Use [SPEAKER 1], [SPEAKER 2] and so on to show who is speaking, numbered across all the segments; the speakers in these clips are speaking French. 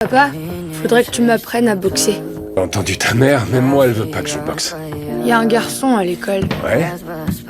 [SPEAKER 1] Papa, faudrait que tu m'apprennes à boxer.
[SPEAKER 2] J'ai entendu ta mère, même moi elle veut pas que je boxe.
[SPEAKER 1] Il y a un garçon à l'école.
[SPEAKER 2] Ouais?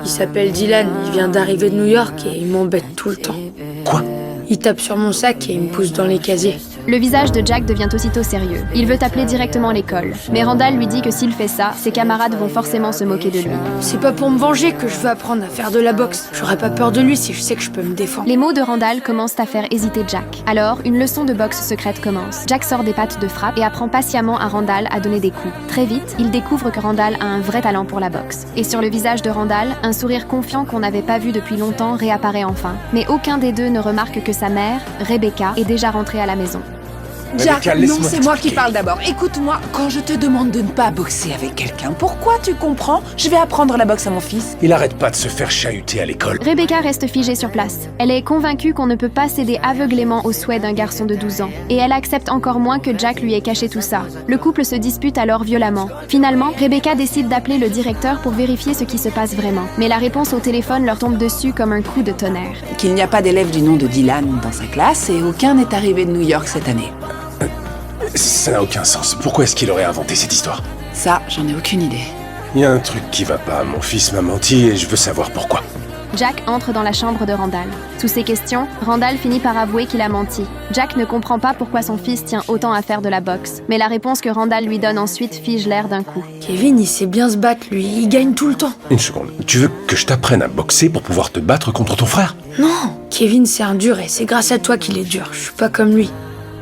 [SPEAKER 1] Il s'appelle Dylan, il vient d'arriver de New York et il m'embête tout le temps.
[SPEAKER 2] Quoi?
[SPEAKER 1] Il tape sur mon sac et il me pousse dans les casiers.
[SPEAKER 3] Le visage de Jack devient aussitôt sérieux. Il veut appeler directement l'école. Mais Randall lui dit que s'il fait ça, ses camarades vont forcément se moquer de lui.
[SPEAKER 1] C'est pas pour me venger que je veux apprendre à faire de la boxe. J'aurais pas peur de lui si je sais que je peux me défendre.
[SPEAKER 3] Les mots de Randall commencent à faire hésiter Jack. Alors, une leçon de boxe secrète commence. Jack sort des pattes de frappe et apprend patiemment à Randall à donner des coups. Très vite, il découvre que Randall a un vrai talent pour la boxe. Et sur le visage de Randall, un sourire confiant qu'on n'avait pas vu depuis longtemps réapparaît enfin. Mais aucun des deux ne remarque que sa mère, Rebecca, est déjà rentrée à la maison.
[SPEAKER 4] Jack,
[SPEAKER 2] Rebecca,
[SPEAKER 4] non,
[SPEAKER 2] laisse-moi
[SPEAKER 4] c'est moi qui
[SPEAKER 2] t'expliquer.
[SPEAKER 4] parle d'abord. Écoute-moi, quand je te demande de ne pas boxer avec quelqu'un, pourquoi tu comprends? Je vais apprendre la boxe à mon fils.
[SPEAKER 2] Il arrête pas de se faire chahuter à l'école.
[SPEAKER 3] Rebecca reste figée sur place. Elle est convaincue qu'on ne peut pas céder aveuglément aux souhaits d'un garçon de 12 ans. Et elle accepte encore moins que Jack lui ait caché tout ça. Le couple se dispute alors violemment. Finalement, Rebecca décide d'appeler le directeur pour vérifier ce qui se passe vraiment. Mais la réponse au téléphone leur tombe dessus comme un coup de tonnerre.
[SPEAKER 4] Qu'il n'y a pas d'élève du nom de Dylan dans sa classe et aucun n'est arrivé de New York cette année.
[SPEAKER 2] Ça n'a aucun sens. Pourquoi est-ce qu'il aurait inventé cette histoire?
[SPEAKER 4] Ça, j'en ai aucune idée.
[SPEAKER 2] Il y a un truc qui va pas. Mon fils m'a menti et je veux savoir pourquoi.
[SPEAKER 3] Jack entre dans la chambre de Randall. Sous ses questions, Randall finit par avouer qu'il a menti. Jack ne comprend pas pourquoi son fils tient autant à faire de la boxe, mais la réponse que Randall lui donne ensuite fige l'air d'un coup.
[SPEAKER 1] Kevin, il sait bien se battre, lui. Il gagne tout le temps.
[SPEAKER 2] Une seconde. Tu veux que je t'apprenne à boxer pour pouvoir te battre contre ton frère?
[SPEAKER 1] Non, Kevin, c'est un dur et c'est grâce à toi qu'il est dur. Je suis pas comme lui.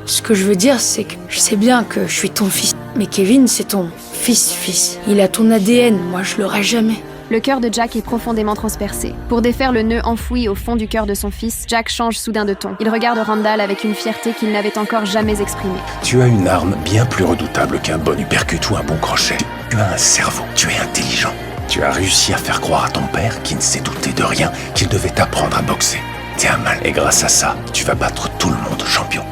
[SPEAKER 1] Ce que je veux dire, c'est que je sais bien que je suis ton fils. Mais Kevin, c'est ton fils. Il a ton ADN, moi je l'aurai jamais.
[SPEAKER 3] Le cœur de Jack est profondément transpercé. Pour défaire le nœud enfoui au fond du cœur de son fils, Jack change soudain de ton. Il regarde Randall avec une fierté qu'il n'avait encore jamais exprimée.
[SPEAKER 2] Tu as une arme bien plus redoutable qu'un bon uppercut ou un bon crochet. Tu as un cerveau, tu es intelligent. Tu as réussi à faire croire à ton père, qui ne s'est douté de rien, qu'il devait apprendre à boxer. T'es un mal, et grâce à ça, tu vas battre tout le monde champion.